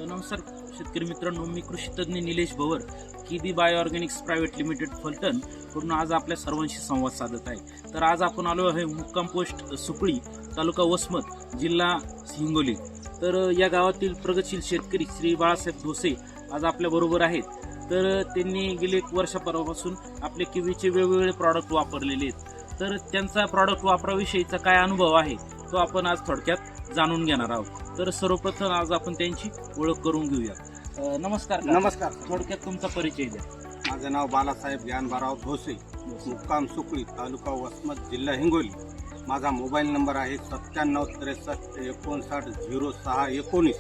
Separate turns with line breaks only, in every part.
नमस्कार शेतकरी मित्रांनो, मी कृषी तज्ञ Nilesh Bhavar, Kibi bio organics private limited Phaltan कडून आज आपल्या सर्वांशी संवाद साधत आहे. तर आज आपण आलो आहे मुक्काम पोस्ट सुकळी, तालुका वसमत, जिल्हा हिंगोली. तर या गावातील प्रगतशील शेतकरी श्री बाळासाहेब धोसे आज आपल्या बरोबर आहेत. तर त्यांनी गेले 1 वर्षापासून आपले किवीचे वेगवेगळे प्रॉडक्ट वापरलेले आहेत. तर त्यांचा प्रॉडक्ट वापराविषयीचा काय अनुभव आहे तो आपण आज थोडक्यात जाणून घेणार आहोत. तर सर्वप्रथम आज आपण त्यांची ओळख करून घेऊया. नमस्कार.
नमस्कार.
थोडक्यात तुमचा परिचय द्या.
माझं नाव बालासाहेब ज्ञानबाराव धोसे, मुक्काम सुकळी, तालुका वसमत, जिल्हा हिंगोली. माझा मोबाईल नंबर आहे 97 63 59 06 19.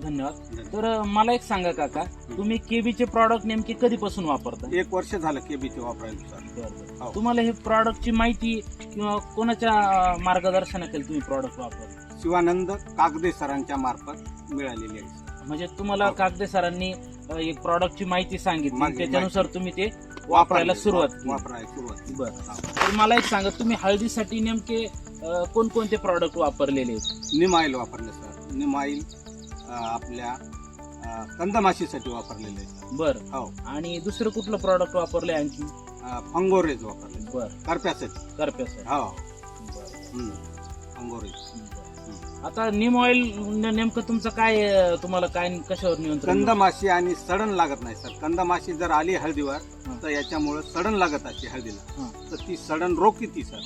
धन्यवाद. तर मला एक सांगा काका, तुम्ही केबीचे प्रॉडक्ट नेमके कधीपासून वापरता?
1 वर्ष झालं केबीचे वापरायला सर.
तुम्हाला हे प्रॉडक्टची माहिती किंवा कोणाच्या मार्गदर्शनाखाली तुम्ही प्रॉडक्ट वापरता?
शिवानंद कागदे सरांच्या मार्फत मिळालेली आहे.
म्हणजे तुम्हाला कागदे सरांनी एक प्रॉडक्टची माहिती सांगितली,
माहिती.
त्याच्यानुसार तुम्ही ते वापरायला सुरुवात
केली.
बरं. तर मला एक सांगा, तुम्ही हळदीसाठी नेमके कोणकोणते प्रॉडक्ट वापरलेले आहेत?
निमाईल वापरले सर. निमाईल आपल्या कंदमाशीसाठी वापरलेले आहे.
बरं.
हो.
आणि दुसरं कुठलं प्रॉडक्ट वापरले आणखी?
फंगोरेज वापरले.
बरं.
करप्यासाठी.
करप्यासाठी.
हो. फंगोरेज.
आता नीम ऑइल नेमकं तुमचं काय, तुम्हाला काय कशावर नियंत्रण?
कंदमाशी आणि सडण लागत नाही सर. कंदमाशी जर आली हळदीवर तर याच्यामुळे सडण लागत असते हळदीला, तर ती सडण रोखी ती सर.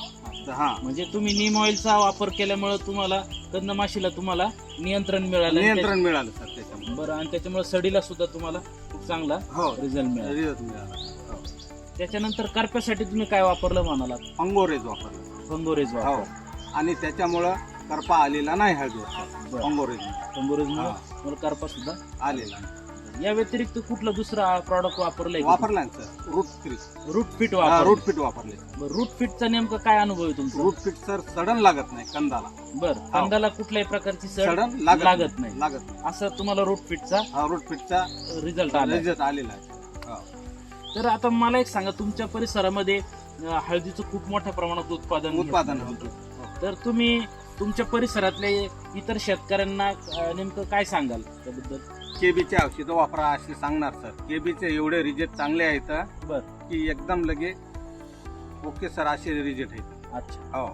म्हणजे तुम्ही नीम ऑइलचा वापर केल्यामुळे तुम्हाला कंदमाशीला तुम्हाला नियंत्रण मिळालं
सर त्याच्यामुळे.
बरं. आणि त्याच्यामुळे सडीला सुद्धा तुम्हाला खूप चांगला रिझल्ट
मिळाला.
त्याच्यानंतर करप्यासाठी तुम्ही काय वापरलं म्हणाला?
फंगोरेज वापरलं.
फंगोरेज वापर.
आणि त्याच्यामुळं करपा आलेला नाही हळदीवर.
फंगोरेज करपा सुद्धा
आलेला.
या व्यतिरिक्त कुठलं दुसरं प्रॉडक्ट वापरलंय?
वापरला सर. रूट फिट वापरले.
रूट फिटचा नेमकं काय अनुभव आहे तुमचा?
रूट फिट सर सडण लागत नाही कंदाला.
बरं. कंदाला कुठल्याही प्रकारची
सडण
लागत नाही असं तुम्हाला रूट फिटचा रिझल्ट
आलेला आहे.
तर आता मला एक सांगा, तुमच्या परिसरामध्ये हळदीचं खूप मोठ्या प्रमाणात उत्पादन होतं. तर तुम्ही तुमच्या परिसरातले इतर शेतकऱ्यांना नेमकं काय सांगाल त्याबद्दल?
केबीचे औषधं वापरा असे सांगणार सर. केबीचे एवढे रिजेक्ट चांगले आहेत की एकदम लगे ओके सर, असे रिजेक्ट आहेत.
अच्छा.
हो.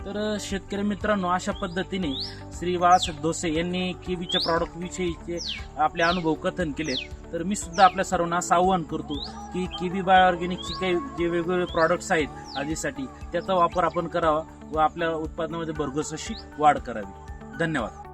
तर शेतकरी मित्रांनो, अशा पद्धतीने श्री बाळासाहेब धोसे यांनी केबीच्या प्रॉडक्ट विषयीचे आपले अनुभव कथन केले. तर मी सुद्धा आपल्या सर्वांना असं आवाहन करतो की केबी बायो ऑर्गॅनिकची काही जे वेगवेगळे प्रॉडक्ट्स आहेत हळदीसाठी, त्याचा वापर आपण करावा व आपल्या उत्पादनामध्ये भरघोस अशी वाढ करावी. धन्यवाद.